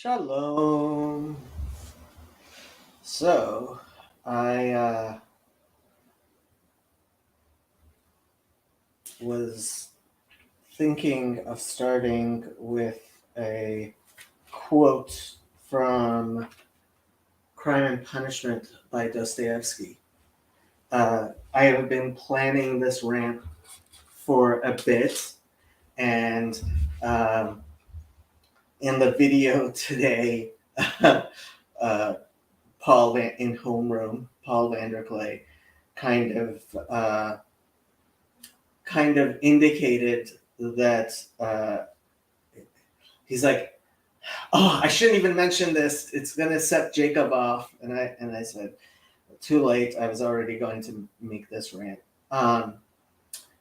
Shalom. So, I was thinking of starting with a quote from Crime and Punishment by Dostoevsky. I have been planning this rant for a bit, and um, in the video today, uh, in Homeroom, Paul Vanderklay kind of uh, kind of indicated that he's like, "Oh, I shouldn't even mention this. It's gonna set Jacob off." And I said, "Too late. I was already going to make this rant." Um,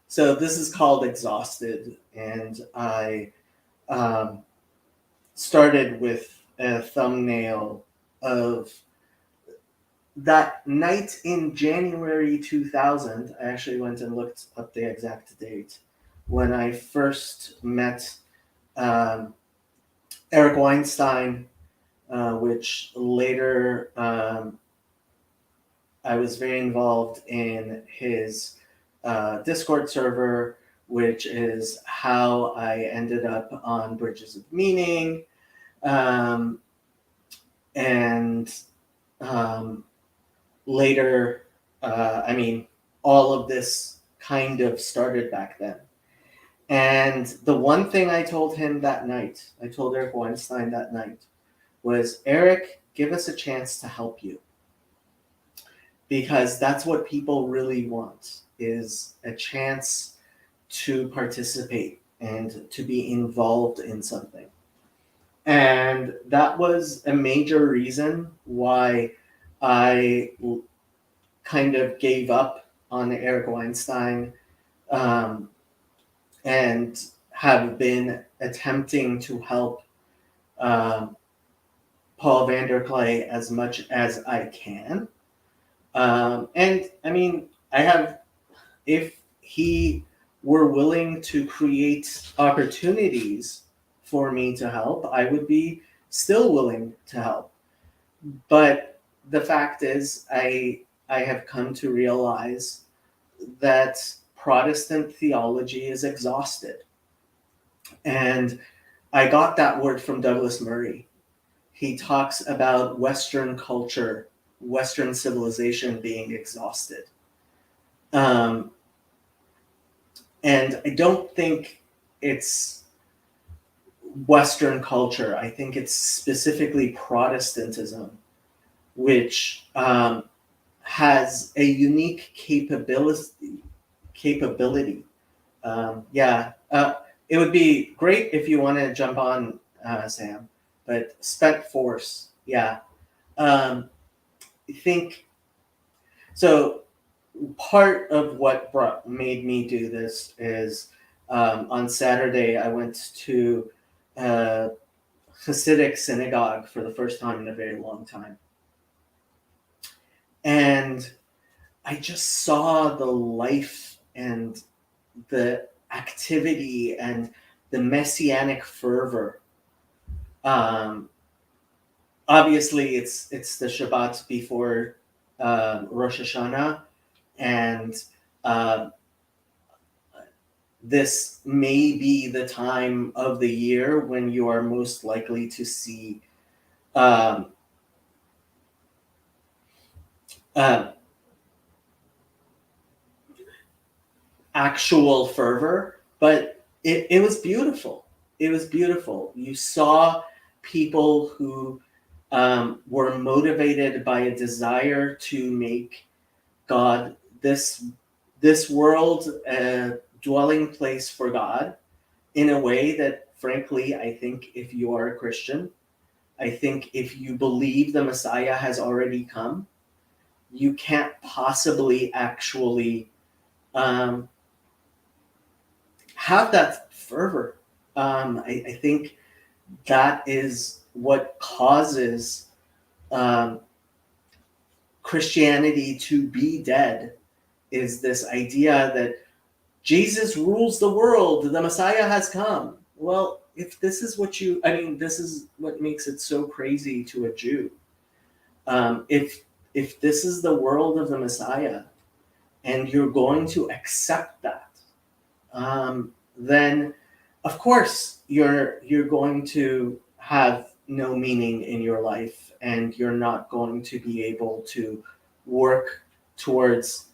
so this is called "Exhausted," and I um, started with a thumbnail of that night in January 2000. I actually went and looked up the exact date when I first met um, Eric Weinstein, which later I was very involved in his Discord server, which is how I ended up on Bridges of Meaning. Um, and later, all of this kind of started back then. And the one thing I told him that night, I told Eric Weinstein that night, was, Eric, give us a chance to help you. Because that's what people really want, is a chance to participate and to be involved in something. And that was a major reason why I kind of gave up on Eric Weinstein and have been attempting to help Paul Vanderklay as much as I can. And I mean, if he were willing to create opportunities for me to help, I would be still willing to help. But the fact is, I have come to realize that Protestant theology is exhausted. And I got that word from Douglas Murray. He talks about Western culture, Western civilization being exhausted. And I don't think it's Western culture. I think it's specifically Protestantism, which has a unique capability. It would be great if you want to jump on, Sam, but spent force. Yeah. I think so. Part of what made me do this is on Saturday I went to a Hasidic synagogue for the first time in a very long time. And I just saw the life and the activity and the messianic fervor. Obviously, it's the Shabbat before Rosh Hashanah, and this may be the time of the year when you are most likely to see actual fervor, but it was beautiful. It was beautiful. You saw people who were motivated by a desire to make God, this world, a dwelling place for God, in a way that, frankly, I think if you are a Christian, I think if you believe the Messiah has already come, you can't possibly actually have that fervor. I think that is what causes Christianity to be dead, is this idea that Jesus rules the world, the Messiah has come. Well, if this is what you, I mean, this is what makes it so crazy to a Jew. If this is the world of the Messiah, and you're going to accept that, then of course you're going to have no meaning in your life, and you're not going to be able to work towards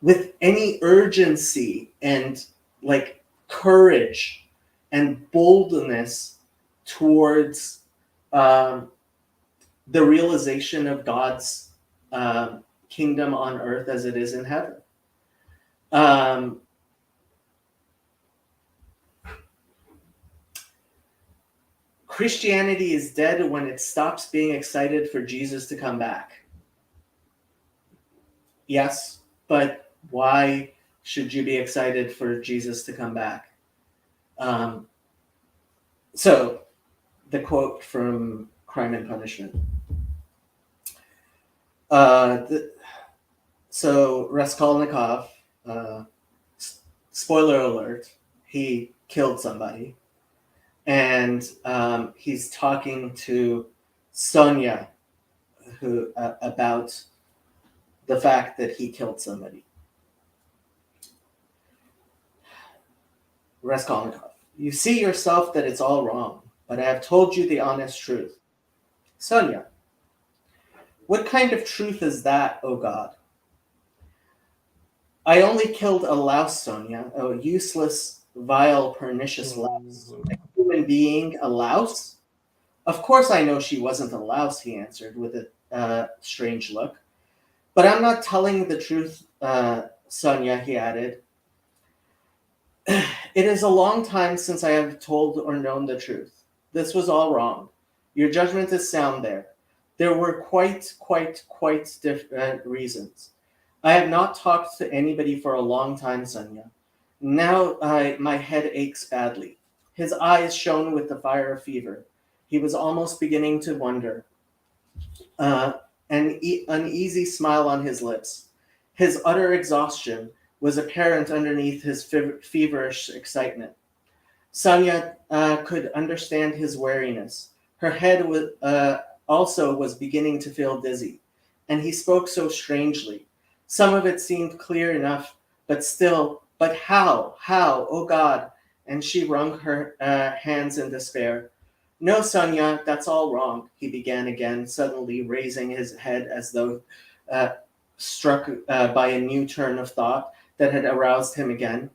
with any urgency and like courage and boldness towards um, the realization of God's kingdom on earth as it is in heaven. Um, Christianity is dead when it stops being excited for Jesus to come back. Yes, but why should you be excited for Jesus to come back? So, the quote from Crime and Punishment. So Raskolnikov, spoiler alert, he killed somebody, and he's talking to Sonia, who about the fact that he killed somebody. Raskolnikov, you see yourself that it's all wrong, but I have told you the honest truth. Sonia, what kind of truth is that, oh God? I only killed a louse, Sonia, a useless, vile, pernicious louse. A human being, a louse? Of course I know she wasn't a louse, he answered with a strange look. But I'm not telling the truth, Sonia, he added. It is a long time since I have told or known the truth. This was all wrong. Your judgment is sound there. There were quite different reasons. I have not talked to anybody for a long time, Sonia. Now my head aches badly. His eyes shone with the fire of fever. He was almost beginning to wonder. An uneasy smile on his lips. His utter exhaustion was apparent underneath his feverish excitement. Sonia could understand his weariness. Her head also was beginning to feel dizzy, and he spoke so strangely. Some of it seemed clear enough, but still, but how, oh God? And she wrung her hands in despair. No, Sonia, that's all wrong, he began again, suddenly raising his head as though struck by a new turn of thought that had aroused him again.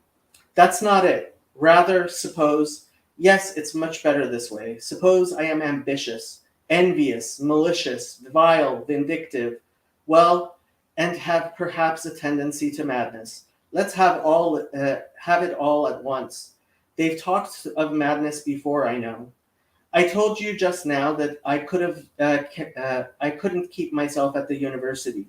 That's not it. Rather, suppose, yes, it's much better this way. Suppose I am ambitious, envious, malicious, vile, vindictive, well, and have perhaps a tendency to madness. Let's have it all at once. They've talked of madness before, I know. I told you just now that I couldn't keep myself at the university.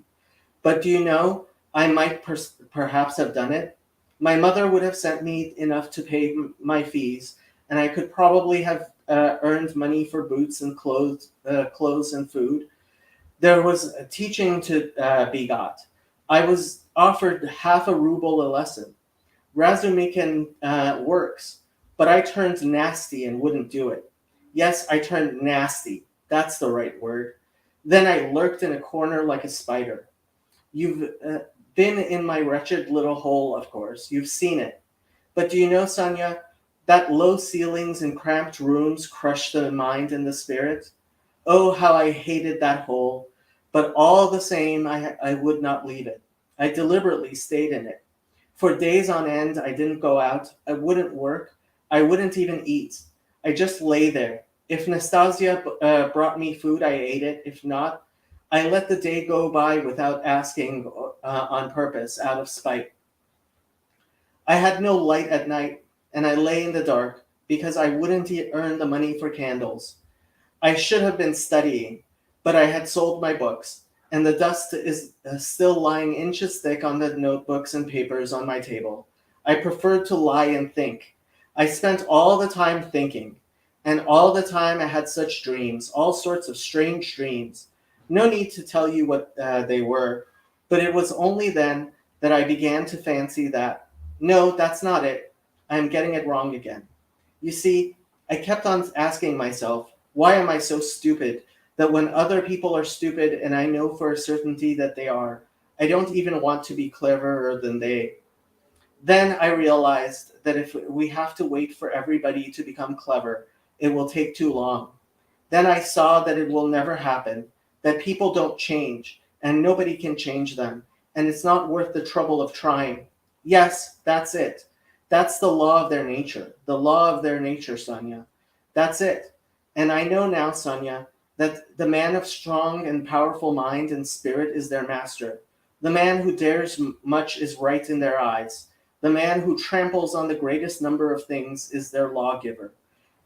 But do you know, I might perhaps have done it. My mother would have sent me enough to pay my fees, and I could probably have earned money for boots and clothes and food. There was teaching to be got. I was offered half a ruble a lesson. Razumikin works, but I turned nasty and wouldn't do it. Yes, I turned nasty. That's the right word. Then I lurked in a corner like a spider. You've been in my wretched little hole, of course. You've seen it. But do you know, Sonia, that low ceilings and cramped rooms crush the mind and the spirit? Oh, how I hated that hole. But all the same, I would not leave it. I deliberately stayed in it. For days on end, I didn't go out. I wouldn't work. I wouldn't even eat. I just lay there. If Nastasia brought me food, I ate it. If not, I let the day go by without asking on purpose, out of spite. I had no light at night, and I lay in the dark because I wouldn't earn the money for candles. I should have been studying, but I had sold my books, and the dust is still lying inches thick on the notebooks and papers on my table. I preferred to lie and think. I spent all the time thinking, and all the time I had such dreams, all sorts of strange dreams. No need to tell you what they were, but it was only then that I began to fancy that, no, that's not it. I am getting it wrong again. You see, I kept on asking myself, why am I so stupid that when other people are stupid and I know for a certainty that they are, I don't even want to be cleverer than they. Then I realized that if we have to wait for everybody to become clever, it will take too long. Then I saw that it will never happen, that people don't change, and nobody can change them, and it's not worth the trouble of trying. Yes, that's it. That's the law of their nature. The law of their nature, Sonia. That's it. And I know now, Sonia, that the man of strong and powerful mind and spirit is their master. The man who dares much is right in their eyes. The man who tramples on the greatest number of things is their lawgiver.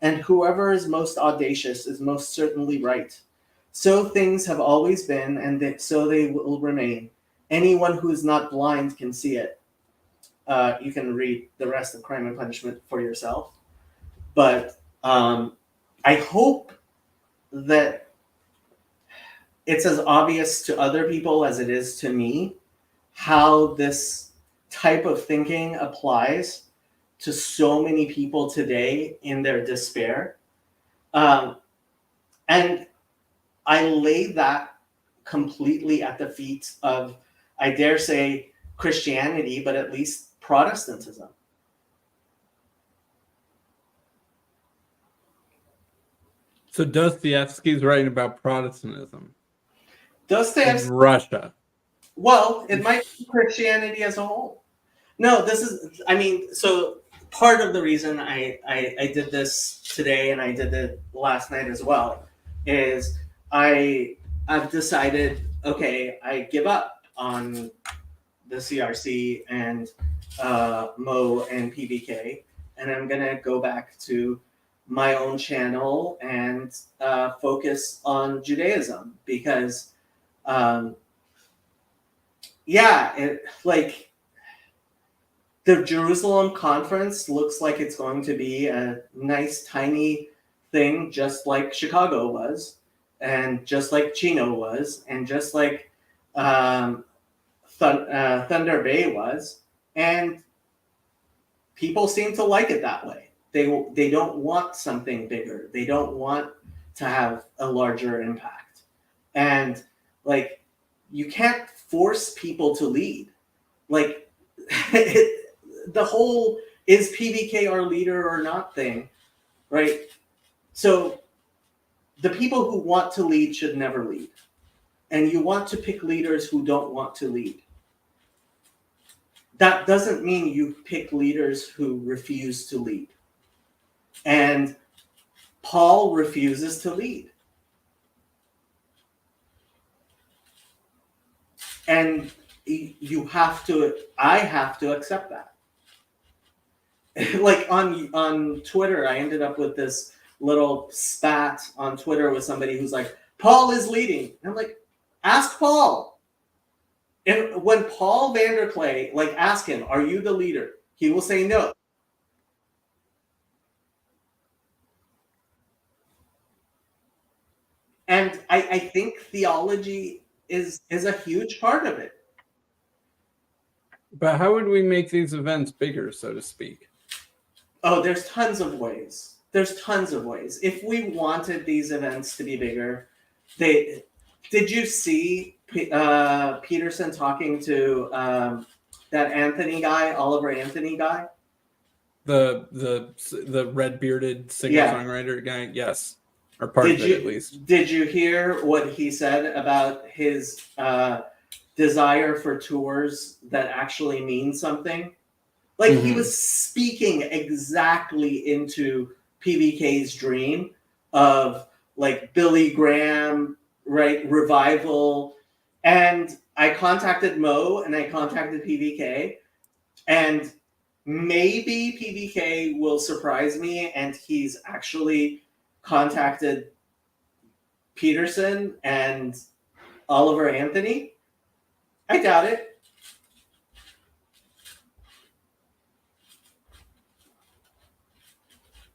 And whoever is most audacious is most certainly right. So things have always been, and so they will remain. Anyone who is not blind can see it. You can read the rest of Crime and Punishment for yourself. But I hope that it's as obvious to other people as it is to me how this type of thinking applies to so many people today in their despair. And I lay that completely at the feet of, I dare say, Christianity, but at least Protestantism. So Dostoevsky's writing about Protestantism. Dostoevsky, in Russia. Well, it might be Christianity as a whole. No, this is, I mean, so part of the reason I did this today and I did it last night as well is I've decided, okay, I give up on the CRC and Mo and PBK, and I'm gonna go back to my own channel and focus on Judaism because, like the Jerusalem conference looks like it's going to be a nice tiny thing, just like Chicago was, and just like Chino was, and just like Thunder Bay was, and people seem to like it that way. They don't want something bigger. They don't want to have a larger impact. And like, you can't force people to lead. Like, the whole is PBK our leader or not thing, right? So the people who want to lead should never lead. And you want to pick leaders who don't want to lead. That doesn't mean you pick leaders who refuse to lead. And Paul refuses to lead. And I have to accept that. Like on Twitter, I ended up with this little spat on Twitter with somebody who's like, Paul is leading. And I'm like, ask Paul. And when Paul Vanderklay, like, ask him, are you the leader? He will say no. And I think theology is a huge part of it. But how would we make these events bigger, so to speak? Oh, there's tons of ways. There's tons of ways. If we wanted these events to be bigger, did you see Peterson talking to that Anthony guy, Oliver Anthony guy? The red-bearded singer-songwriter guy? Yes. Or part of it, at least. Did you hear what he said about his desire for tours that actually mean something? Like, he was speaking exactly into PBK's dream of, like, Billy Graham, right, revival. And I contacted Mo and I contacted PBK, and maybe PBK will surprise me and he's actually contacted Peterson and Oliver Anthony. I doubt it.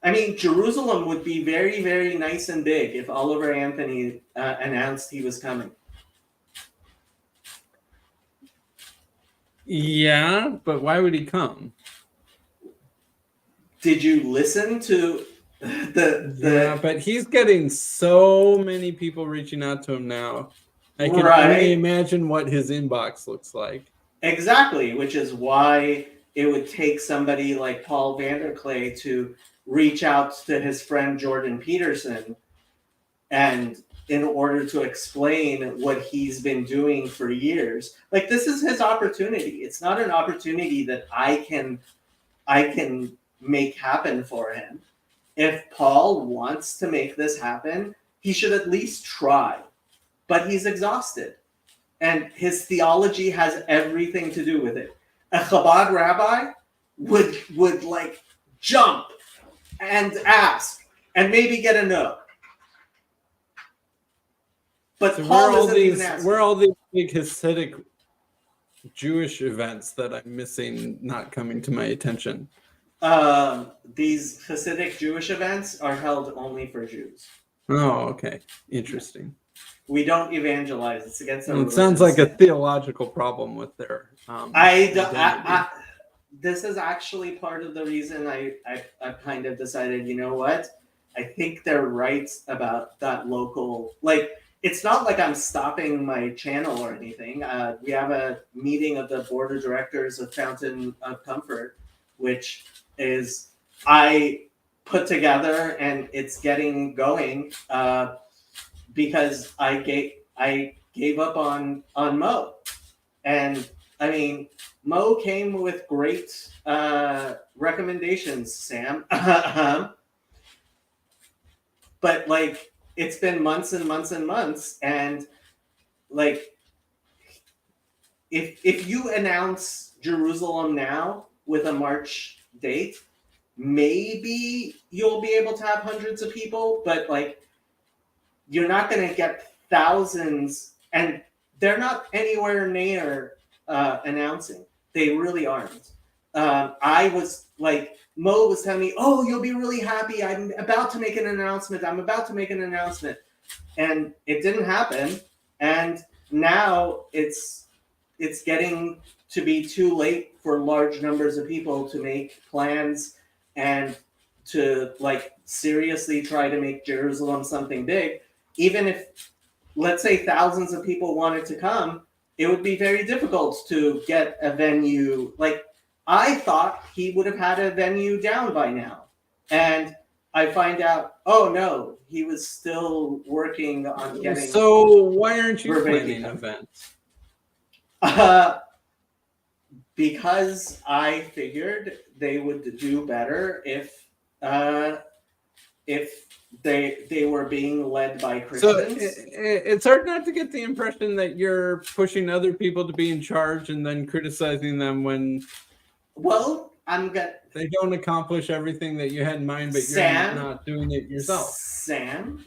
I mean, Jerusalem would be very, very nice and big if Oliver Anthony announced he was coming. Yeah, but why would he come? Did you listen to Yeah, but he's getting so many people reaching out to him now. I can Right. only imagine what his inbox looks like. Exactly, which is why it would take somebody like Paul Vanderklay to reach out to his friend Jordan Peterson, and in order to explain what he's been doing for years. Like, this is his opportunity. It's not an opportunity that I can make happen for him. If Paul wants to make this happen, he should at least try. But he's exhausted. And his theology has everything to do with it. A Chabad rabbi would like jump and ask and maybe get a no. But So Paul isn't even asking. where are all these big Hasidic Jewish events that I'm missing not coming to my attention? These Hasidic Jewish events are held only for Jews. Oh, okay. Interesting. We don't evangelize. It's against our Well, it sounds like a theological problem with their this is actually part of the reason I've kind of decided, you know what? I think they're right about that local, like, it's not like I'm stopping my channel or anything. We have a meeting of the board of directors of Fountain of Comfort, which is I put together, and it's getting going because I gave up on Mo. And I mean, Mo came with great recommendations, Sam. But like, it's been months and months and months, and like, if you announce Jerusalem now with a March date, maybe you'll be able to have hundreds of people, but like, you're not going to get thousands, and they're not anywhere near announcing. They really aren't. I was like, Mo was telling me, "Oh, you'll be really happy. I'm about to make an announcement. And it didn't happen. And now it's getting to be too late for large numbers of people to make plans and to like seriously try to make Jerusalem something big. Even if, let's say, thousands of people wanted to come, it would be very difficult to get a venue. Like, I thought he would have had a venue down by now. And I find out, oh no, he was still working on getting. So why aren't you planning events? Because I figured they would do better if they were being led by Christians. So it's hard not to get the impression that you're pushing other people to be in charge and then criticizing them when they don't accomplish everything that you had in mind, but you're not doing it yourself. Sam,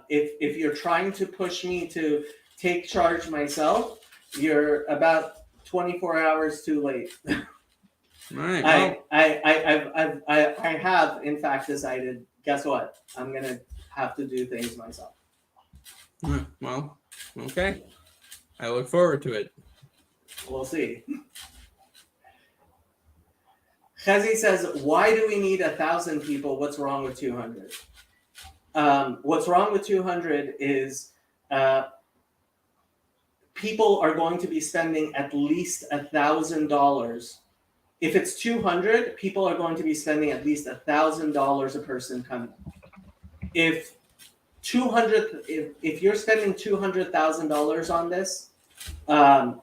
if you're trying to push me to take charge myself, you're about 24 hours too late. All right. I have in fact decided, guess what? I'm gonna have to do things myself. Well, okay. I look forward to it. We'll see. Chezi says, why do we need 1,000 people? What's wrong with 200? What's wrong with 200 is people are going to be spending at least $1,000. If it's 200, people are going to be spending at least $1,000 a person coming. If you're spending $200,000 on this,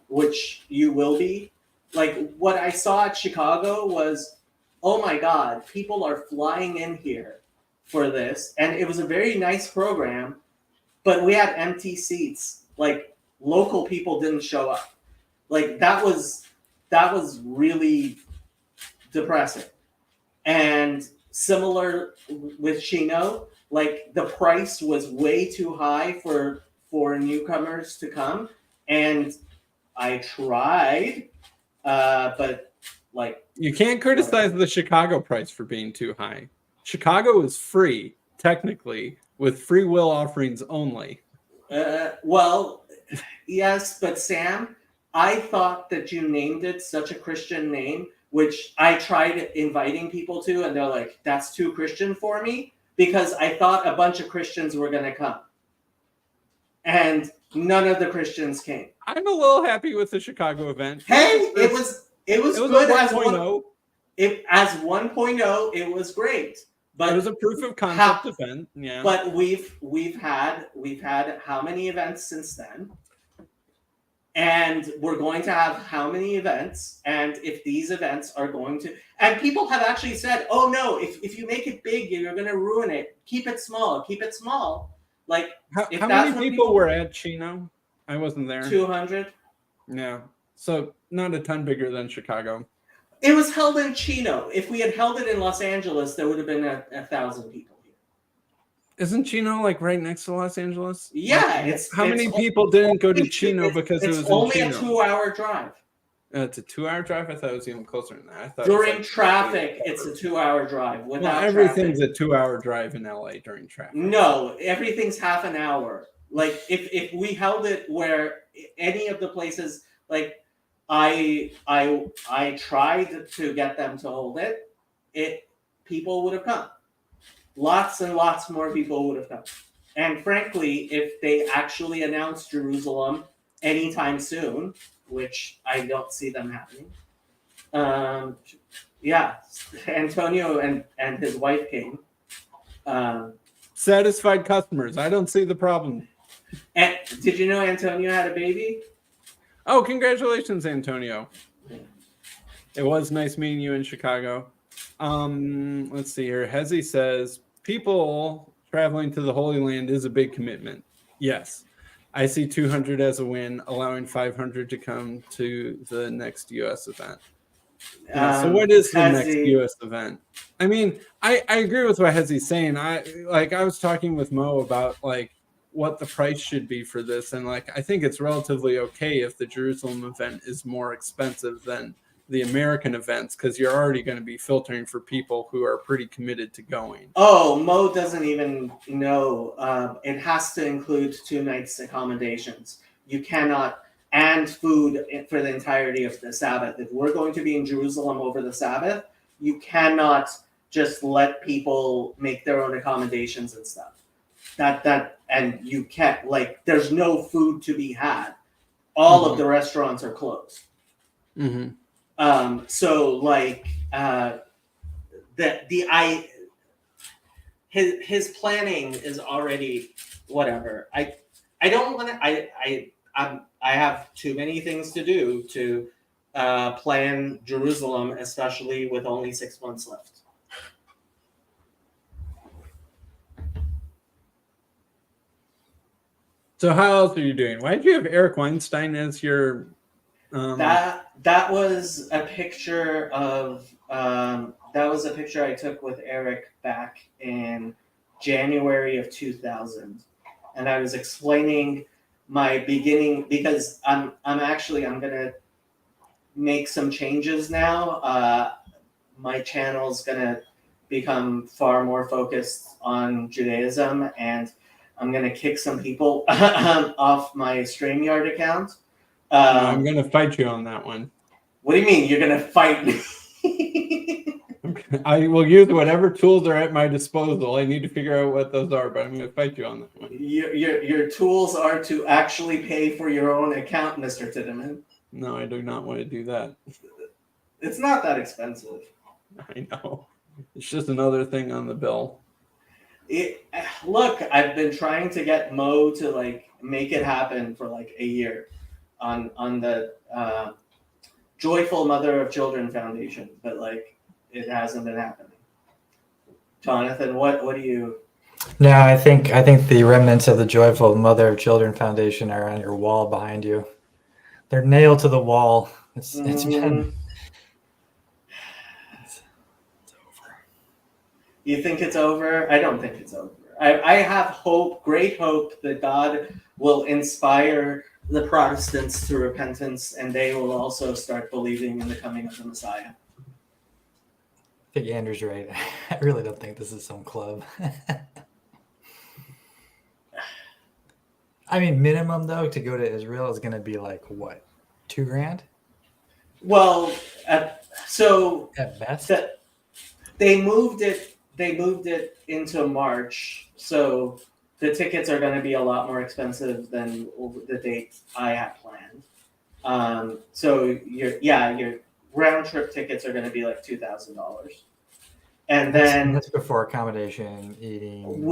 which you will be, like what I saw at Chicago was, oh my God, people are flying in here for this, and it was a very nice program, but we had empty seats. Like, local people didn't show up. Like, that was really depressing. And similar with Chino, like the price was way too high for newcomers to come, and I tried, but like, you can't criticize the Chicago price for being too high. Chicago is free, technically, with free will offerings only. Well, yes, but Sam, I thought that you named it such a Christian name which I tried inviting people to, and they're like, "That's too Christian for me," because I thought a bunch of Christians were going to come, and none of the Christians came. I'm a little happy with the Chicago event. Hey, it was good a as 1.0. as 1.0. It was great, but It was a proof of concept event. Yeah. But we've had how many events since then? And we're going to have how many events? And if these events are going to, and people have actually said, "Oh no, if you make it big, you're going to ruin it. Keep it small. Keep it small." Like how many people were at Chino? I wasn't there. 200. Yeah, so not a ton bigger than Chicago. It was held in Chino. If we had held it in Los Angeles, there would have been 1,000 people here. Isn't Chino like right next to Los Angeles? Yeah, how many people didn't go to Chino because it was in only Chino? a 2-hour drive. It's a 2-hour drive. I thought it was even closer than that. I thought during traffic, it's a 2-hour drive. Without everything's traffic, a 2-hour drive in LA during traffic. No, everything's half an hour. Like if we held it where any of the places, like I tried to get them to hold it, people would have come. Lots and lots more people would have come. And frankly, if they actually announced Jerusalem anytime soon, which I don't see them happening. Yeah, Antonio and his wife came. Satisfied customers. I don't see the problem. And did you know Antonio had a baby? Oh, congratulations, Antonio. Yeah. It was nice meeting you in Chicago. Let's see here. Hezi says, people traveling to the Holy Land is a big commitment. Yes. I see 200 as a win, allowing 500 to come to the next U.S. event. So what is the next U.S. event? I mean, I agree with what Hezi's saying. I was talking with Mo about like what the price should be for this, and like I think it's relatively okay if the Jerusalem event is more expensive than the American events because you're already going to be filtering for people who are pretty committed to going. Oh, Mo doesn't even know. It has to include 2 nights accommodations. You cannot, and food for the entirety of the Sabbath. If we're going to be in Jerusalem over the Sabbath, you cannot just let people make their own accommodations and stuff. And you can't, like, there's no food to be had. All of the restaurants are closed. So like his planning is already whatever. I don't want to. I have too many things to do to plan Jerusalem, especially with only 6 months left. So how else are you doing? Why did you have Eric Weinstein as your? That was a picture of that was a picture I took with Eric back in January of 2000, and I was explaining my beginning because I'm gonna make some changes now. My channel's gonna become far more focused on Judaism, and I'm gonna kick some people off my StreamYard account. I'm going to fight you on that one. What do you mean? You're going to fight me? I will use whatever tools are at my disposal. I need to figure out what those are, but I'm going to fight you on that one. Your tools are to actually pay for your own account, Mr. Titterman. No, I do not want to do that. It's not that expensive. I know. It's just another thing on the bill. Look, I've been trying to get Mo to like make it happen for like a year on the Joyful Mother of Children Foundation, but like it hasn't been happening. Jonathan, what do you? No, I think the remnants of the Joyful Mother of Children Foundation are on your wall behind you. They're nailed to the wall. It's been. It's over. You think it's over? I don't think it's over. I have hope, great hope, that God will inspire the Protestants to repentance, and they will also start believing in the coming of the Messiah. I think Andrew's right. I really don't think this is some club. I mean, minimum though to go to Israel is going to be like what, $2,000? Well, So At best. they moved it into March, so the tickets are going to be a lot more expensive than the date I had planned. So your round trip tickets are going to be like $2,000, and then That's before accommodation, eating.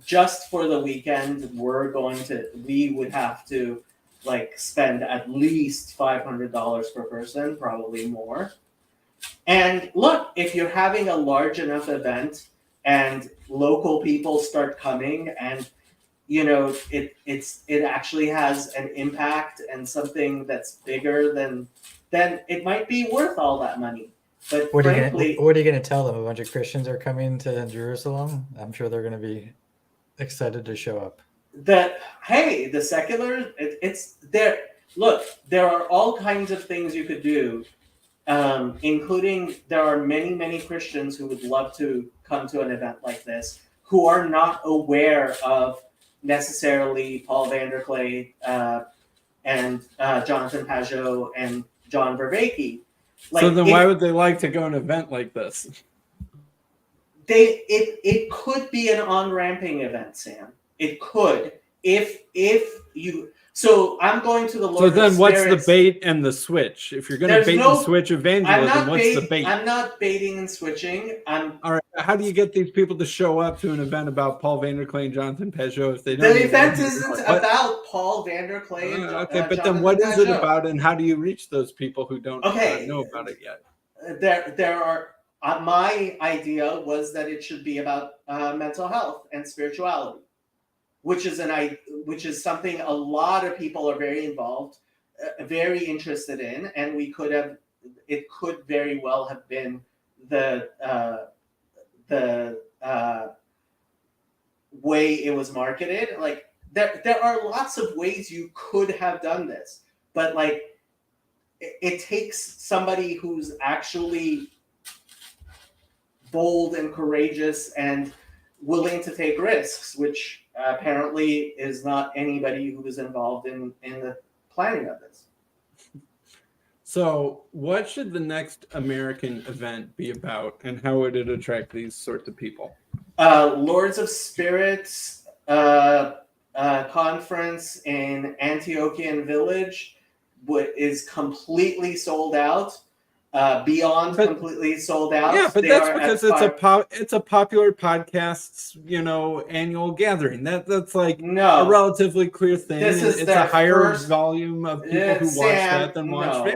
just for the weekend we would have to like spend at least $500 per person, probably more. And look, if you're having a large enough event and local people start coming, and it actually has an impact and something that's bigger than it might be worth all that money. But What are frankly, you gonna tell them? A bunch of Christians are coming to Jerusalem. I'm sure they're gonna be excited to show up. that hey, the secular, it's there. Look, there are all kinds of things you could do, including there are many Christians who would love to come to an event like this who are not aware of necessarily Paul Vanderklay and Jonathan Pajot and John Vervaeke. So then why would they like to go to an event like this? It could be an on-ramping event, Sam. It could. If you... So I'm going to the Lord So then of what's Spirits. the bait and the switch? If you're going to bait and switch evangelism, what's the bait? I'm not baiting and switching. All right. How do you get these people to show up to an event about Paul Vanderklay and Jonathan Pajot if they don't? The event isn't about Paul Vanderklay and okay, but Jonathan then what is it Pajot. about, and how do you reach those people who don't know about it yet? There are. My idea was that it should be about mental health and spirituality, which is something a lot of people are very involved, very interested in, and it could very well have been the way it was marketed. Like there are lots of ways you could have done this, but like it takes somebody who's actually bold and courageous and willing to take risks, which apparently is not anybody who is involved in the planning of this. So what should the next American event be about, and how would it attract these sorts of people? Lords of Spirits conference in Antiochian Village is completely sold out. Beyond completely sold out. Yeah, but that's because it's a popular podcast's annual gathering. That's like a relatively clear thing. It's a higher volume of people who watch that than watch.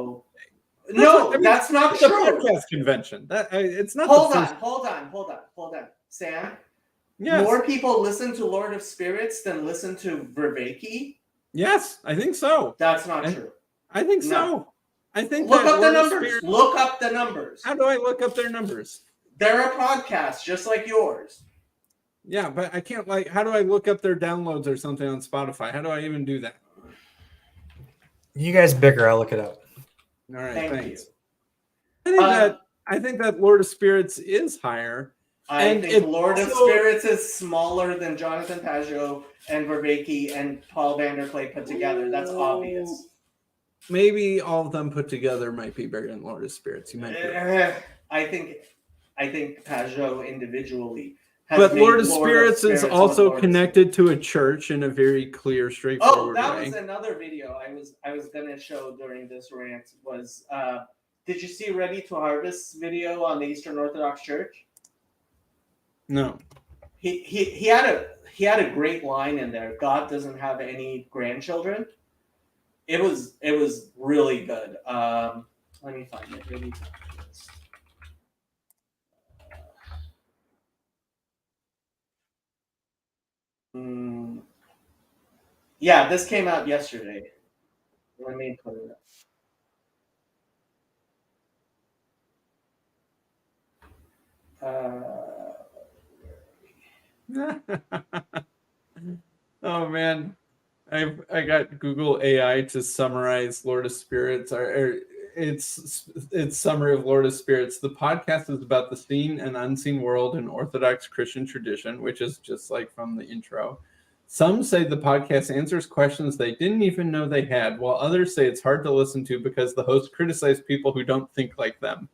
No, that's not true. It's a podcast convention. It's not. Hold on, Sam. Yes. More people listen to Lord of Spirits than listen to Vervaeke. Yes, I think so. That's not true. I think so. I think look up the numbers. Look up the numbers. How do I look up their numbers? They're a podcast just like yours. Yeah, but I can't how do I look up their downloads or something on Spotify? How do I even do that? You guys bigger, I'll look it up. All right, thanks. I think that Lord of Spirits is higher. I think Lord of Spirits is smaller than Jonathan Pajot and Vervaeke and Paul Vanderklay put together. That's obvious. Maybe all of them put together might be bigger than Lord of Spirits. You might be right. I think Pajot individually. But Lord of Spirits is also connected to a church in a very clear, straightforward way. Oh, that was another video I was gonna show during this rant. Was did you see Ready to Harvest's video on the Eastern Orthodox Church? No. He had a great line in there. God doesn't have any grandchildren. It was really good. Let me find it. Ready to Harvest. Yeah, this came out yesterday. Let me put it up. Oh man, I got Google AI to summarize Lord of Spirits, or its summary of Lord of Spirits. The podcast is about the seen and unseen world in Orthodox Christian tradition, which is just like from the intro. Some say the podcast answers questions they didn't even know they had, while others say it's hard to listen to because the host criticizes people who don't think like them.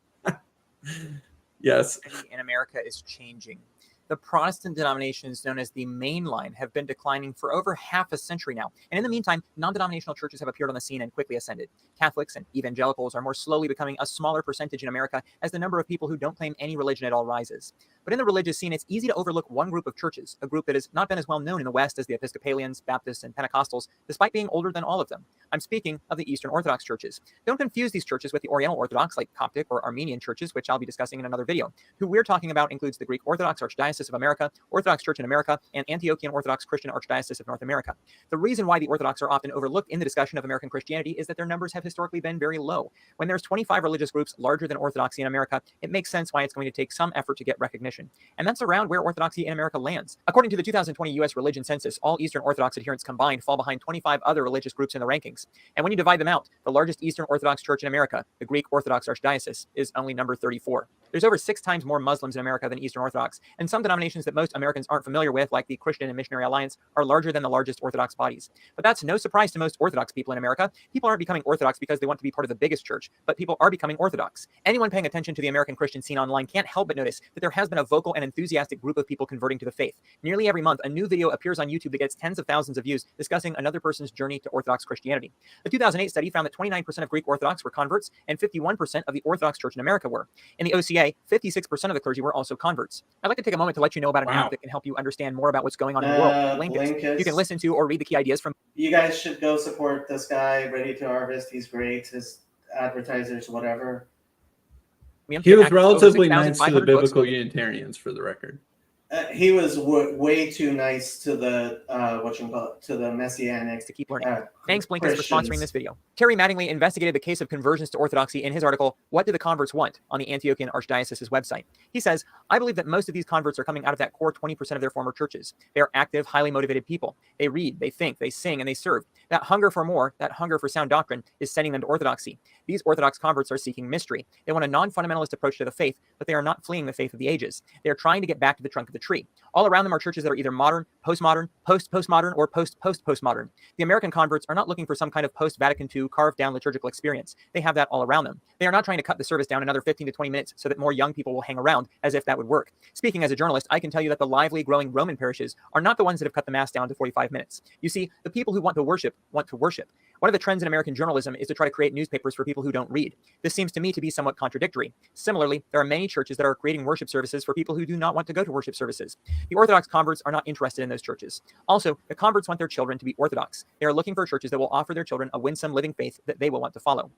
Yes. In America is changing. The Protestant denominations known as the mainline have been declining for over half a century now. And in the meantime, non-denominational churches have appeared on the scene and quickly ascended. Catholics and evangelicals are more slowly becoming a smaller percentage in America as the number of people who don't claim any religion at all rises. But in the religious scene, it's easy to overlook one group of churches, a group that has not been as well known in the West as the Episcopalians, Baptists, and Pentecostals, despite being older than all of them. I'm speaking of the Eastern Orthodox churches. Don't confuse these churches with the Oriental Orthodox, like Coptic or Armenian churches, which I'll be discussing in another video. Who we're talking about includes the Greek Orthodox Archdiocese of America, Orthodox Church in America, and Antiochian Orthodox Christian Archdiocese of North America. The reason why the Orthodox are often overlooked in the discussion of American Christianity is that their numbers have historically been very low. When there's 25 religious groups larger than Orthodoxy in America, it makes sense why it's going to take some effort to get recognition. And that's around where Orthodoxy in America lands. According to the 2020 U.S. religion census, all Eastern Orthodox adherents combined fall behind 25 other religious groups in the rankings. And when you divide them out, the largest Eastern Orthodox church in America, the Greek Orthodox Archdiocese, is only number 34. There's over 6 times more Muslims in America than Eastern Orthodox, and some denominations that most Americans aren't familiar with, like the Christian and Missionary Alliance, are larger than the largest Orthodox bodies. But that's no surprise to most Orthodox people in America. People aren't becoming Orthodox because they want to be part of the biggest church, but people are becoming Orthodox. Anyone paying attention to the American Christian scene online can't help but notice that there has been a vocal and enthusiastic group of people converting to the faith. Nearly every month, a new video appears on YouTube that gets tens of thousands of views discussing another person's journey to Orthodox Christianity. The 2008 study found that 29% of Greek Orthodox were converts, and 51% of the Orthodox Church in America were. In the OCA, 56% of the clergy were also converts. I'd like to take a moment to let you know about an app that can help you understand more about what's going on in the world. Blinkist. You can listen to or read the key ideas from. You guys should go support this guy, Ready to Harvest. He's great. His advertisers, whatever. He was relatively nice to the biblical Unitarians, for the record. He was way too nice to the to the Messianic. To keep learning. Thanks, Blinkist, for sponsoring this video. Terry Mattingly investigated the case of conversions to Orthodoxy in his article, What Do the Converts Want?, on the Antiochian Archdiocese's website. He says, I believe that most of these converts are coming out of that core 20% of their former churches. They are active, highly motivated people. They read, they think, they sing, and they serve. That hunger for more, that hunger for sound doctrine, is sending them to Orthodoxy. These Orthodox converts are seeking mystery. They want a non-fundamentalist approach to the faith, but they are not fleeing the faith of the ages. They are trying to get back to the trunk of the tree. All around them are churches that are either modern, postmodern, post-postmodern, or post-post-postmodern. The American converts are not looking for some kind of post-Vatican II carved-down liturgical experience. They have that all around them. They are not trying to cut the service down another 15 to 20 minutes so that more young people will hang around, as if that would work. Speaking as a journalist, I can tell you that the lively, growing Roman parishes are not the ones that have cut the Mass down to 45 minutes. You see, the people who want to worship want to worship. One of the trends in American journalism is to try to create newspapers for people who don't read. This seems to me to be somewhat contradictory. Similarly, there are many churches that are creating worship services for people who do not want to go to worship services. The Orthodox converts are not interested in those churches. Also, the converts want their children to be Orthodox. They are looking for churches that will offer their children a winsome living faith that they will want to follow.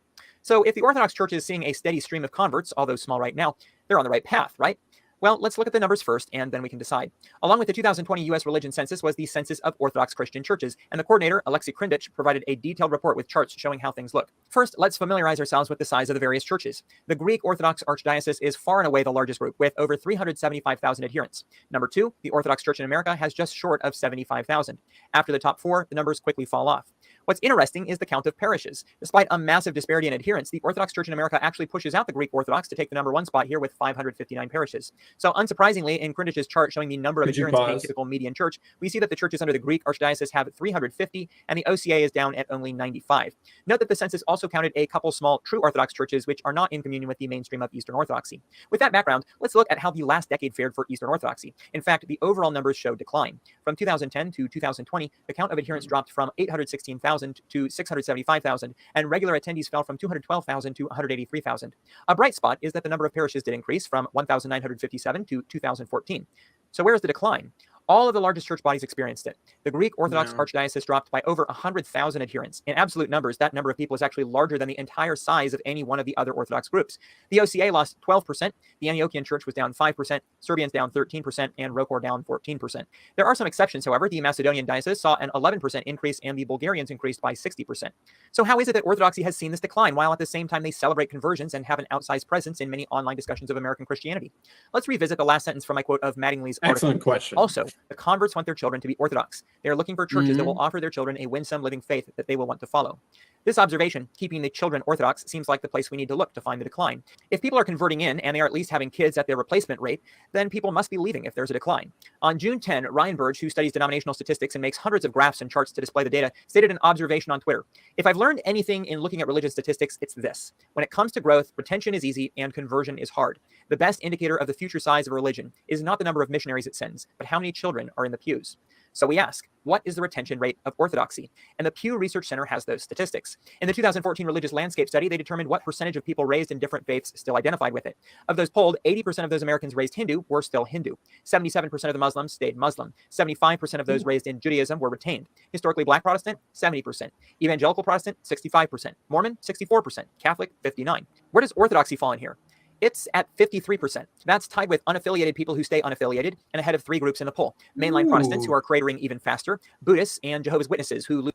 So if the Orthodox Church is seeing a steady stream of converts, although small right now, they're on the right path, right? Well, let's look at the numbers first, and then we can decide. Along with the 2020 U.S. religion census was the Census of Orthodox Christian Churches, and the coordinator, Alexei Krindich, provided a detailed report with charts showing how things look. First, let's familiarize ourselves with the size of the various churches. The Greek Orthodox Archdiocese is far and away the largest group, with over 375,000 adherents. Number 2, the Orthodox Church in America has just short of 75,000. After the top 4, the numbers quickly fall off. What's interesting is the count of parishes. Despite a massive disparity in adherence, the Orthodox Church in America actually pushes out the Greek Orthodox to take the number 1 spot here with 559 parishes. So unsurprisingly, in Krindich's chart showing the number of adherents in a typical median church, we see that the churches under the Greek Archdiocese have 350, and the OCA is down at only 95. Note that the census also counted a couple small true Orthodox churches which are not in communion with the mainstream of Eastern Orthodoxy. With that background, let's look at how the last decade fared for Eastern Orthodoxy. In fact, the overall numbers show decline. From 2010 to 2020, the count of adherents dropped from 816,000 to 675,000, and regular attendees fell from 212,000 to 183,000. A bright spot is that the number of parishes did increase from 1,957 to 2,014. So where is the decline? All of the largest church bodies experienced it. The Greek Orthodox Archdiocese dropped by over 100,000 adherents. In absolute numbers, that number of people is actually larger than the entire size of any one of the other Orthodox groups. The OCA lost 12%, the Antiochian Church was down 5%, Serbians down 13%, and Rokor down 14%. There are some exceptions, however. The Macedonian Diocese saw an 11% increase, and the Bulgarians increased by 60%. So how is it that Orthodoxy has seen this decline, while at the same time they celebrate conversions and have an outsized presence in many online discussions of American Christianity? Let's revisit the last sentence from my quote of Mattingly's article. Excellent question. Also, the converts want their children to be Orthodox. They are looking for churches that will offer their children a winsome living faith that they will want to follow. This observation, keeping the children Orthodox, seems like the place we need to look to find the decline. If people are converting in and they are at least having kids at their replacement rate, then people must be leaving if there's a decline. On June 10, Ryan Burge, who studies denominational statistics and makes hundreds of graphs and charts to display the data, stated an observation on Twitter. If I've learned anything in looking at religious statistics, it's this. When it comes to growth, retention is easy and conversion is hard. The best indicator of the future size of a religion is not the number of missionaries it sends, but how many children are in the pews. So we ask, what is the retention rate of orthodoxy? And the Pew Research Center has those statistics. In the 2014 Religious Landscape Study, they determined what percentage of people raised in different faiths still identified with it. Of those polled, 80% of those Americans raised Hindu were still Hindu. 77% of the Muslims stayed Muslim. 75% of those raised in Judaism were retained. Historically Black Protestant, 70%. Evangelical Protestant, 65%. Mormon, 64%. Catholic, 59%. Where does Orthodoxy fall in here? It's at 53%. That's tied with unaffiliated people who stay unaffiliated and ahead of three groups in the poll. Mainline Protestants, who are cratering even faster, Buddhists, and Jehovah's Witnesses, who lose.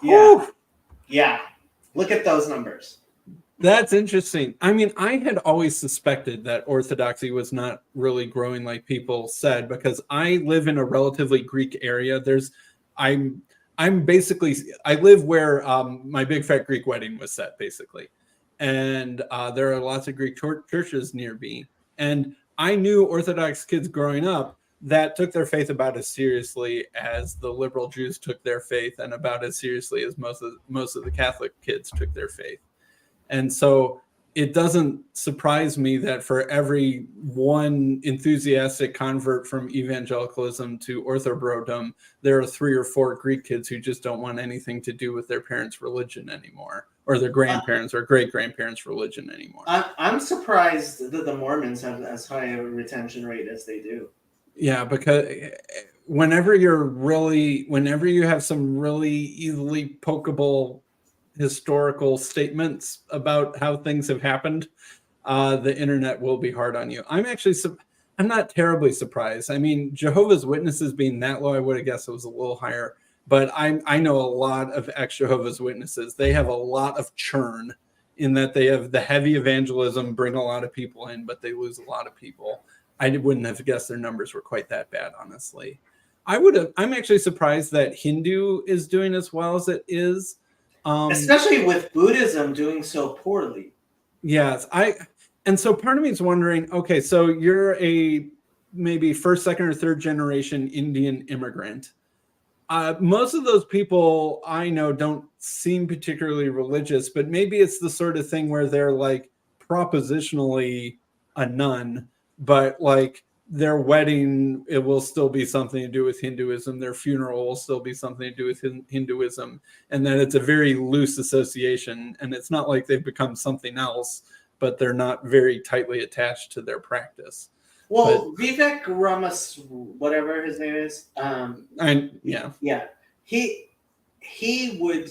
Yeah. Yeah. Look at those numbers. That's interesting. I mean, I had always suspected that Orthodoxy was not really growing like people said, because I live in a relatively Greek area. I'm basically, I live where my big fat Greek wedding was set, basically. And there are lots of Greek churches near me. And I knew Orthodox kids growing up that took their faith about as seriously as the liberal Jews took their faith, and about as seriously as most of the Catholic kids took their faith. And so it doesn't surprise me that for every one enthusiastic convert from evangelicalism to orthobrodom, there are 3 or 4 Greek kids who just don't want anything to do with their parents' religion anymore, or their grandparents' or great-grandparents' religion anymore. I'm surprised that the Mormons have as high a retention rate as they do. Yeah, because whenever you have some really easily pokeable historical statements about how things have happened, the internet will be hard on you. I'm not terribly surprised. I mean, Jehovah's Witnesses being that low, I would have guessed it was a little higher. But I know a lot of ex-Jehovah's Witnesses. They have a lot of churn in that they have the heavy evangelism, bring a lot of people in, but they lose a lot of people. I wouldn't have guessed their numbers were quite that bad, honestly. I'm actually surprised that Hindu is doing as well as it is. Especially with Buddhism doing so poorly. Yes, and so part of me is wondering, okay, so you're a maybe first, second, or third generation Indian immigrant. Most of those people I know don't seem particularly religious, but maybe it's the sort of thing where they're like propositionally a nun, but like their wedding, it will still be something to do with Hinduism. Their funeral will still be something to do with Hinduism. And then it's a very loose association. And it's not like they've become something else, but they're not very tightly attached to their practice. Well, Vivek Ramas, whatever his name is, he would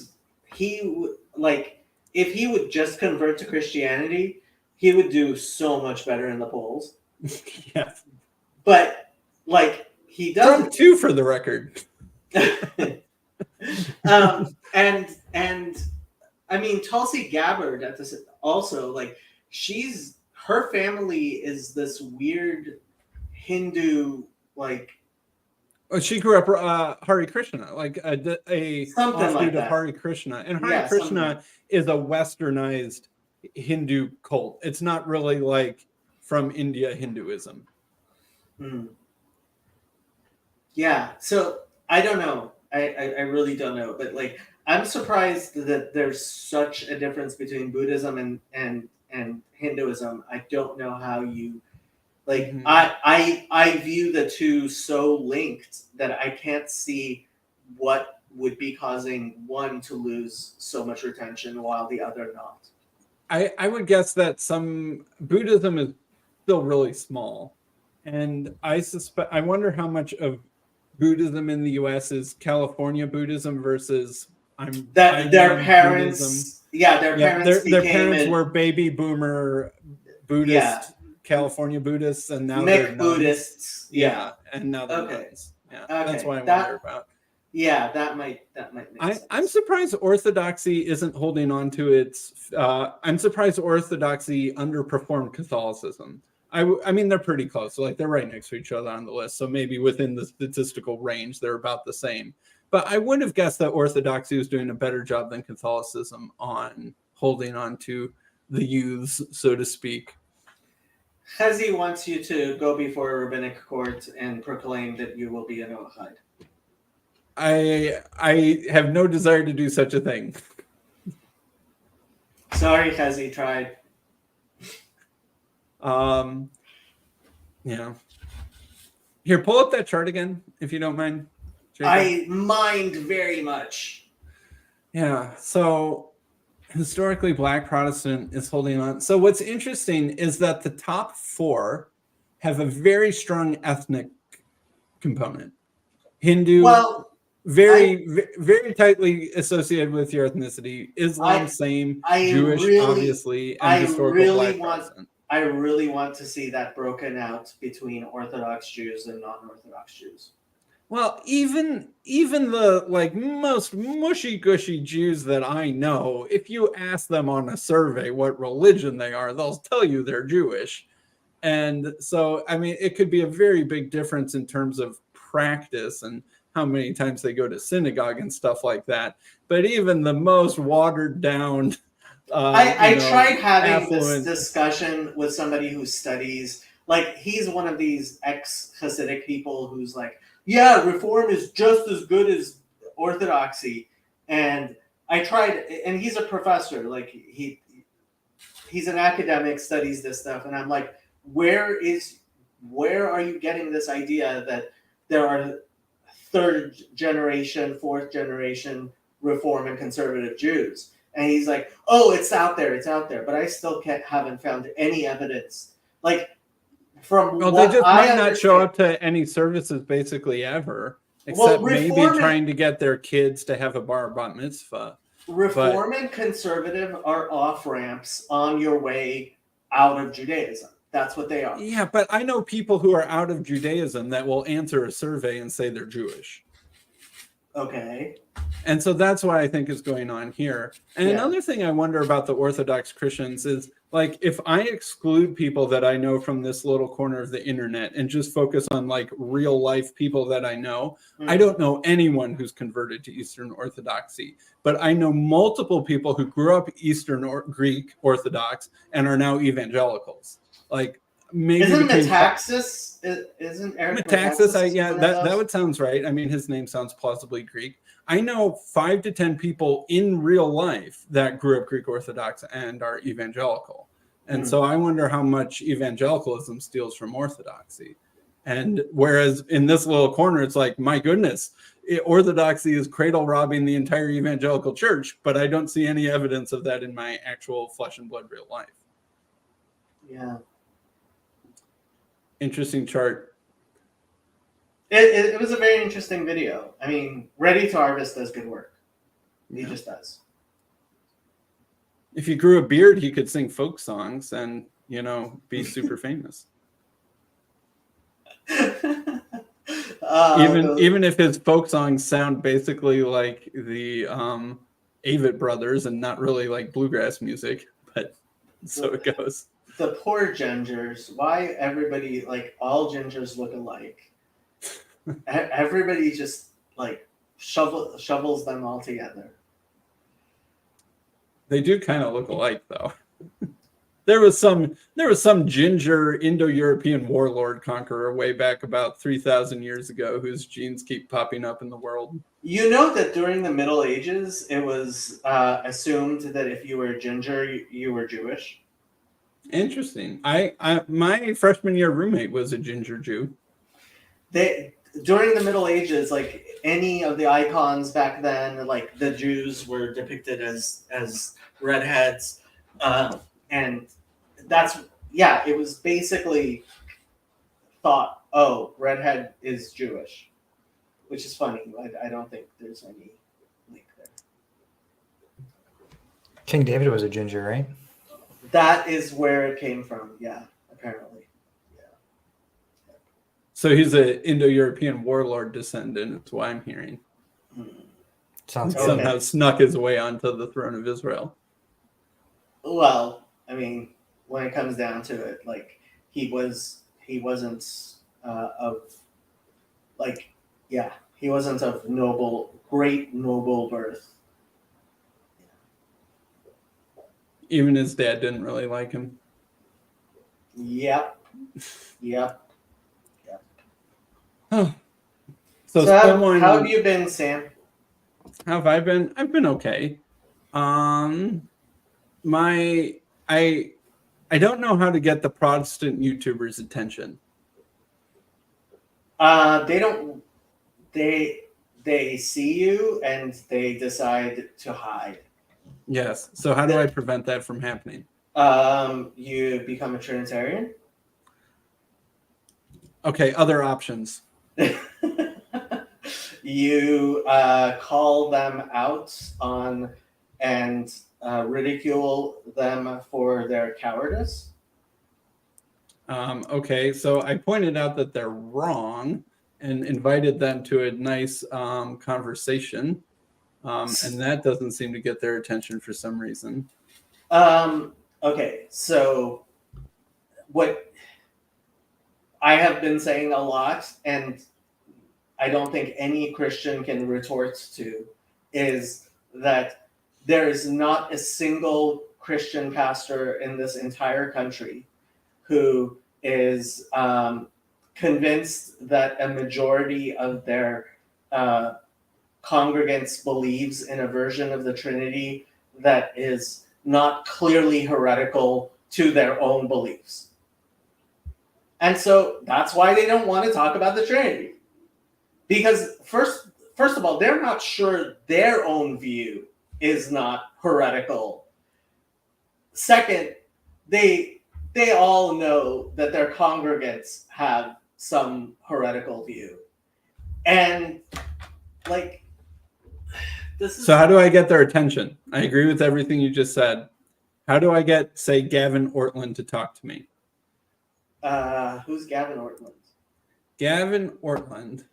like, if he would just convert to Christianity, he would do so much better in the polls. Yeah, but like he doesn't. Trump too, for the record. And I mean, Tulsi Gabbard at this also, like, her family is this weird Hindu, like. She grew up Hare Krishna, like a something like of Hare Krishna, and Hare Yeah, Krishna is a westernized Hindu cult. It's not really like from India Hinduism. Yeah, so I don't know. I really don't know, but like I'm surprised that there's such a difference between Buddhism and Hinduism. I don't know how you like. I view the two so linked that I can't see what would be causing one to lose so much retention while the other not. I would guess that some Buddhism is still really small, and I wonder how much of Buddhism in the U.S. is California Buddhism versus their parents. Buddhism. Their parents were baby boomer Buddhist, California Buddhists, and now they're Buddhists. Yeah, and now they're nuns. Yeah, that's what I wonder about. Yeah, that might make sense. I'm surprised Orthodoxy isn't holding on to its. I'm surprised Orthodoxy underperformed Catholicism. I mean, they're pretty close. So, like, they're right next to each other on the list. So maybe within the statistical range, they're about the same. But I would have guessed that Orthodoxy was doing a better job than Catholicism on holding on to the youths, so to speak. Chezi wants you to go before a rabbinic court and proclaim that you will be a Noahide. I have no desire to do such a thing. Sorry, Chezi, tried. Yeah. Here, pull up that chart again, if you don't mind, Jacob. I mind very much. Yeah. So historically, Black Protestant is holding on. So what's interesting is that the top 4 have a very strong ethnic component. Hindu, Well, very tightly associated with your ethnicity. Islam, same. Jewish, obviously, and historical Black Protestant. I really want to see that broken out between Orthodox Jews and non-Orthodox Jews. Well, even the like most mushy gushy Jews that I know, if you ask them on a survey what religion they are, they'll tell you they're Jewish. And so, I mean, it could be a very big difference in terms of practice and how many times they go to synagogue and stuff like that. But even the most watered down, I tried having affluent this discussion with somebody who studies, like, he's one of these ex-Hasidic people who's like, yeah, Reform is just as good as Orthodoxy. And I tried, and he's a professor, like, he's an academic, studies this stuff, and I'm like, where are you getting this idea that there are 3rd generation, 4th generation Reform and conservative Jews? And he's like, oh, it's out there. But I still haven't found any evidence. Like, from well, what they just I might not show understand- up to any services basically ever, except maybe trying to get their kids to have a bar mitzvah. Reform and conservative are off-ramps on your way out of Judaism. That's what they are. Yeah, but I know people who are out of Judaism that will answer a survey and say they're Jewish. Okay. And so that's what I think is going on here. And another thing I wonder about the Orthodox Christians is, like, if I exclude people that I know from this little corner of the internet and just focus on like real life people that I know, I don't know anyone who's converted to Eastern Orthodoxy, but I know multiple people who grew up Eastern or Greek Orthodox and are now evangelicals. Like, maybe isn't Metaxas? Isn't Eric Metaxas? Yeah, that would sounds right. I mean, his name sounds plausibly Greek. I know 5 to 10 people in real life that grew up Greek Orthodox and are evangelical. And so I wonder how much evangelicalism steals from Orthodoxy. And whereas in this little corner, it's like, my goodness, Orthodoxy is cradle robbing the entire evangelical church, but I don't see any evidence of that in my actual flesh and blood real life. Yeah. Interesting chart. It was a very interesting video. I mean, Ready to Harvest does good work. He just does. If he grew a beard, he could sing folk songs and, you know, be super famous. Even if his folk songs sound basically like the Avett Brothers and not really like bluegrass music, but so it goes. The poor gingers. Why everybody, like, all gingers look alike? Everybody just like shovels them all together. They do kind of look alike, though. There was some ginger Indo-European warlord conqueror way back about 3,000 years ago whose genes keep popping up in the world. You know that during the Middle Ages, it was assumed that if you were ginger, you were Jewish. Interesting. My freshman year roommate was a ginger Jew. During the Middle Ages, like, any of the icons back then, like, the Jews were depicted as redheads, and that's, yeah, it was basically thought, oh, redhead is Jewish, which is funny. I don't think there's any link there. King David was a ginger, right? That is where it came from, yeah, apparently. So he's an Indo-European warlord descendant, is what I'm hearing. Sounds Okay. Somehow snuck his way onto the throne of Israel. Well, I mean, when it comes down to it, like, he wasn't of, like, yeah, He wasn't of great noble birth. Even his dad didn't really like him. Yep. Oh. So someone, how have you been, Sam? how have I been? I've been okay. I don't know how to get the Protestant YouTubers' attention. They don't. They see you and they decide to hide. Yes. So how do I prevent that from happening? You become a Trinitarian. Okay. Other options. You call them out on and ridicule them for their cowardice. Okay, so I pointed out that they're wrong and invited them to a nice conversation, and that doesn't seem to get their attention for some reason. Okay, so what I have been saying a lot, and I don't think any Christian can retort to, is that there is not a single Christian pastor in this entire country who is convinced that a majority of their congregants believes in a version of the Trinity that is not clearly heretical to their own beliefs. And so that's why they don't want to talk about the Trinity. Because first of all, they're not sure their own view is not heretical. Second, they all know that their congregants have some heretical view. And like this is So how do I get their attention? I agree with everything you just said. How do I get, say, Gavin Ortland to talk to me? Who's Gavin Ortland? Gavin Ortland.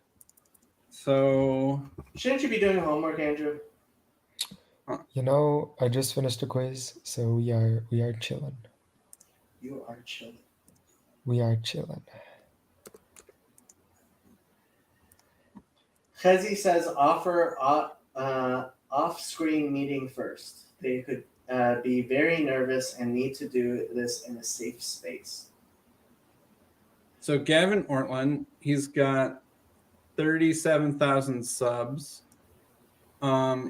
So Shouldn't you be doing homework, Andrew? You know, I just finished a quiz, so we are chilling. You are chilling. We are chilling. Chezi says offer off-screen meeting first. They could be very nervous and need to do this in a safe space. So Gavin Ortland, he's got 37,000 subs.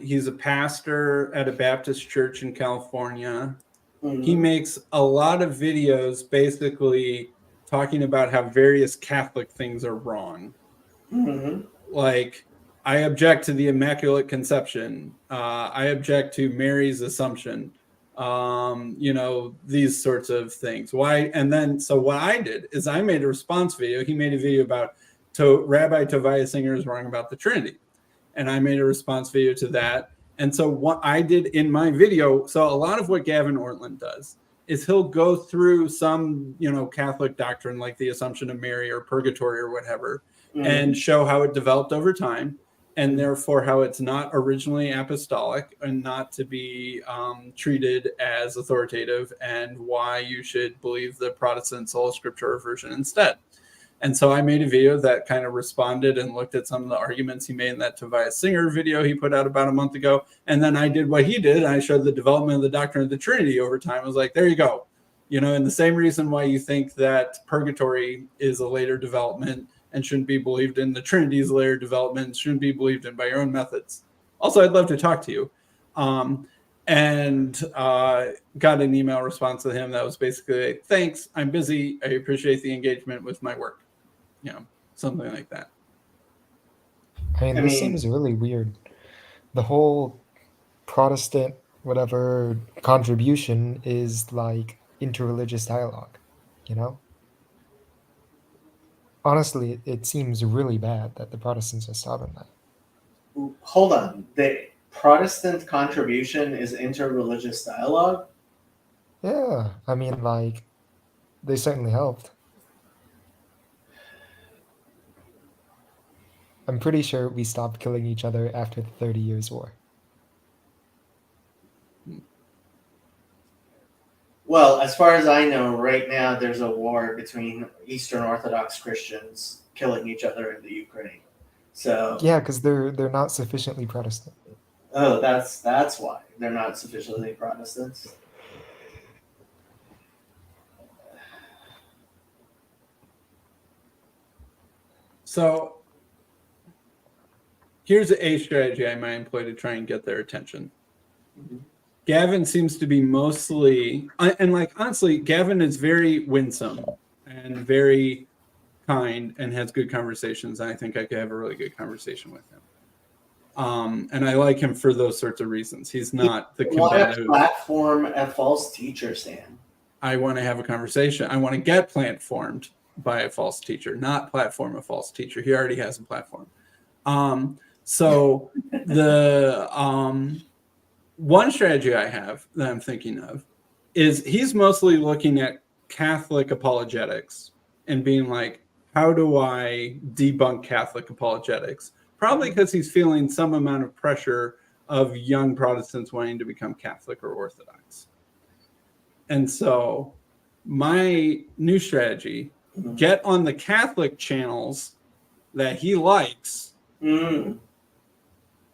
He's a pastor at a Baptist church in California. Mm-hmm. He makes a lot of videos basically talking about how various Catholic things are wrong. Mm-hmm. Like, I object to the Immaculate Conception. I object to Mary's Assumption. These sorts of things. Why? And then, so what I did is I made a response video. He made a video about Rabbi Tovia Singer is wrong about the Trinity. And I made a response video to that. And so what I did in my video, so a lot of what Gavin Ortland does is he'll go through some, Catholic doctrine like the Assumption of Mary or purgatory or whatever, and show how it developed over time, and therefore how it's not originally apostolic and not to be treated as authoritative, and why you should believe the Protestant sola scriptura version instead. And so I made a video that kind of responded and looked at some of the arguments he made in that Tovia Singer video he put out about a month ago. And then I did what he did. I showed the development of the doctrine of the Trinity over time. I was like, there you go. And the same reason why you think that purgatory is a later development and shouldn't be believed in, the Trinity is a later development, shouldn't be believed in by your own methods. Also, I'd love to talk to you. And got an email response to him that was basically like, thanks, I'm busy. I appreciate the engagement with my work. Something like that. This seems really weird. The whole Protestant whatever contribution is like interreligious dialogue, Honestly, it seems really bad that the Protestants are stopping that. Hold on. The Protestant contribution is interreligious dialogue? Yeah, they certainly helped. I'm pretty sure we stopped killing each other after the 30 Years' War. Well, as far as I know, right now there's a war between Eastern Orthodox Christians killing each other in the Ukraine. So Yeah, because they're not sufficiently Protestant. oh, that's why they're not sufficiently Protestants. So here's a strategy I might employ to try and get their attention. Mhm. Gavin seems to be mostly, and like honestly, Gavin is very winsome and very kind and has good conversations. And I think I could have a really good conversation with him. And I like him for those sorts of reasons. He's not the You want to combative. platform a false teacher, Sam. I want to have a conversation. I want to get platformed by a false teacher, not platform a false teacher. He already has a platform. So the one strategy I have that I'm thinking of is he's mostly looking at Catholic apologetics and being like, how do I debunk Catholic apologetics? Probably because he's feeling some amount of pressure of young Protestants wanting to become Catholic or Orthodox. And so my new strategy, get on the Catholic channels that he likes Mm.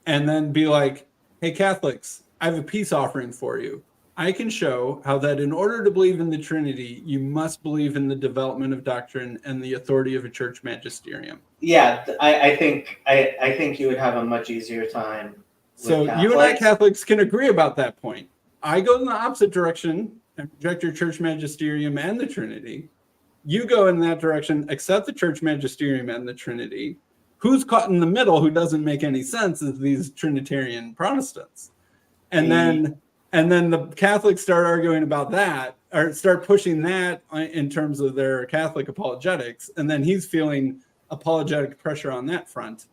and then be like, hey, Catholics, I have a peace offering for you. I can show how that in order to believe in the Trinity, you must believe in the development of doctrine and the authority of a church magisterium. Yeah, I think you would have a much easier time. So you and I Catholics can agree about that point. I go in the opposite direction and reject your church magisterium and the Trinity. You go in that direction, accept the church magisterium and the Trinity. Who's caught in the middle, who doesn't make any sense, is these Trinitarian Protestants. And then the Catholics start arguing about that, or start pushing that in terms of their Catholic apologetics. And then he's feeling apologetic pressure on that front.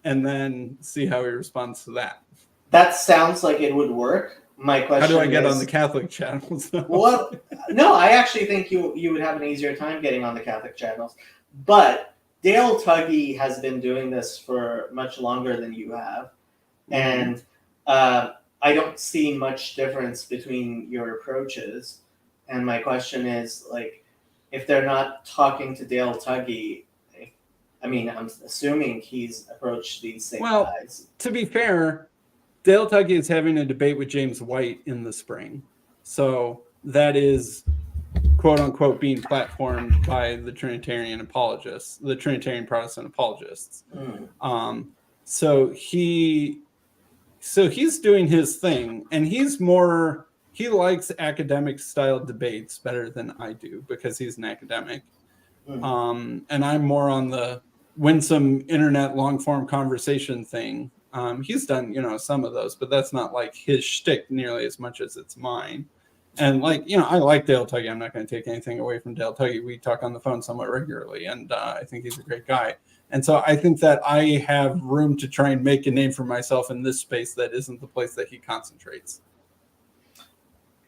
And then see how he responds to that. That sounds like it would work. My question How do I get is, on the Catholic channels? well, no, I actually think you would have an easier time getting on the Catholic channels. But Dale Tuggy has been doing this for much longer than you have. And I don't see much difference between your approaches. And my question is, like, if they're not talking to Dale Tuggy, I mean, I'm assuming he's approached these same guys. To be fair, Dale Tuggy is having a debate with James White in the spring. So that is, quote unquote, being platformed by the Trinitarian apologists, the Trinitarian Protestant apologists. So he's doing his thing, and he likes academic style debates better than I do because he's an academic. And I'm more on the winsome internet long form conversation thing. He's done, some of those, but that's not like his shtick nearly as much as it's mine. And I like Dale Tuggy. I'm not going to take anything away from Dale Tuggy. We talk on the phone somewhat regularly, and I think he's a great guy. And so I think that I have room to try and make a name for myself in this space that isn't the place that he concentrates.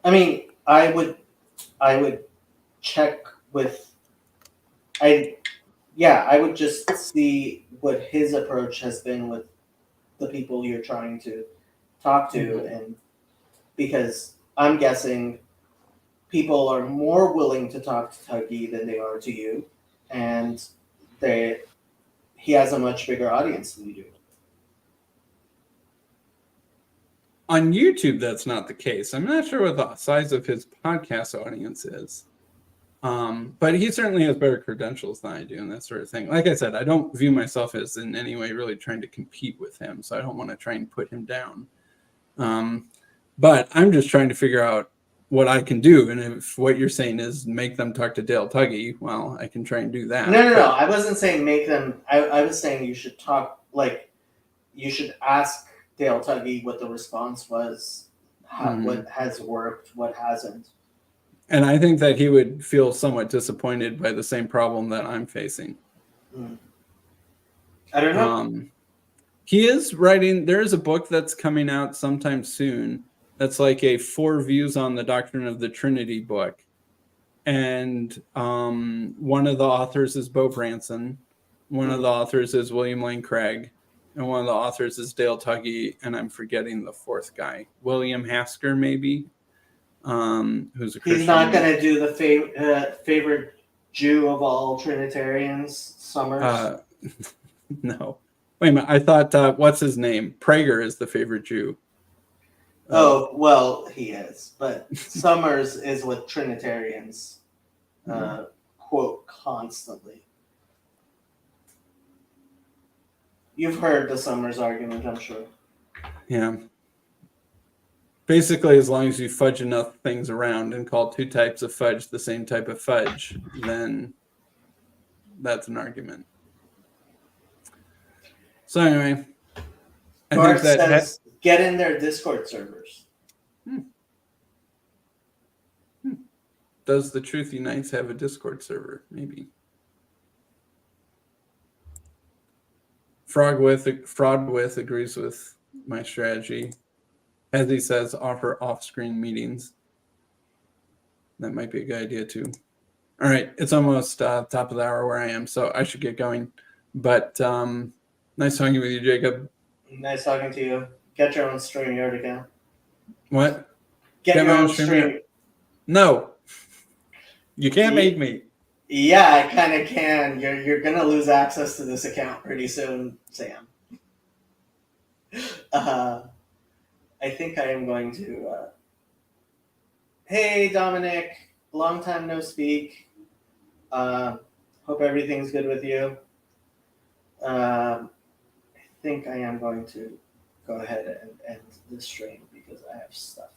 I mean, I would check with, I would just see what his approach has been with the people you're trying to talk to, and because I'm guessing people are more willing to talk to Tuggy than they are to you, and he has a much bigger audience than you do. On YouTube, that's not the case. I'm not sure what the size of his podcast audience is. But he certainly has better credentials than I do and that sort of thing. Like I said, I don't view myself as in any way really trying to compete with him, so I don't want to try and put him down. But I'm just trying to figure out what I can do. And if what you're saying is make them talk to Dale Tuggy, well, I can try and do that. No. I wasn't saying make them. I was saying you should talk, you should ask Dale Tuggy what the response was, what has worked, what hasn't. And I think that he would feel somewhat disappointed by the same problem that I'm facing. I don't know. He is writing, there is a book that's coming out sometime soon that's like a 4 views on the doctrine of the Trinity book. And one of the authors is Bo Branson. One of the authors is William Lane Craig. And one of the authors is Dale Tuggy. And I'm forgetting the 4th guy. William Hasker, maybe. Who's a Christian. He's not going to do the favorite Jew of all Trinitarians, Summers? No. Wait a minute. I thought what's his name? Prager is the favorite Jew. Oh, well, he is. But Summers is what Trinitarians quote constantly. You've heard the Summers argument, I'm sure. Yeah. Basically, as long as you fudge enough things around and call two types of fudge the same type of fudge, then that's an argument. So anyway, I Garth think that says, get in their Discord servers. does the Truth Unites have a Discord server? Maybe. Fraud with agrees with my strategy. As he says, offer off-screen meetings. That might be a good idea too. All right, it's almost top of the hour where I am, so I should get going. But nice talking with you, Jacob. Nice talking to you. Get your own StreamYard account. What? Get your my own StreamYard? stream. No, you can't make me. Yeah, I kind of can. You're gonna lose access to this account pretty soon, Sam. I think I am going to. Hey, Dominic. Long time no speak. Hope everything's good with you. I think I am going to go ahead and end the stream because I have stuff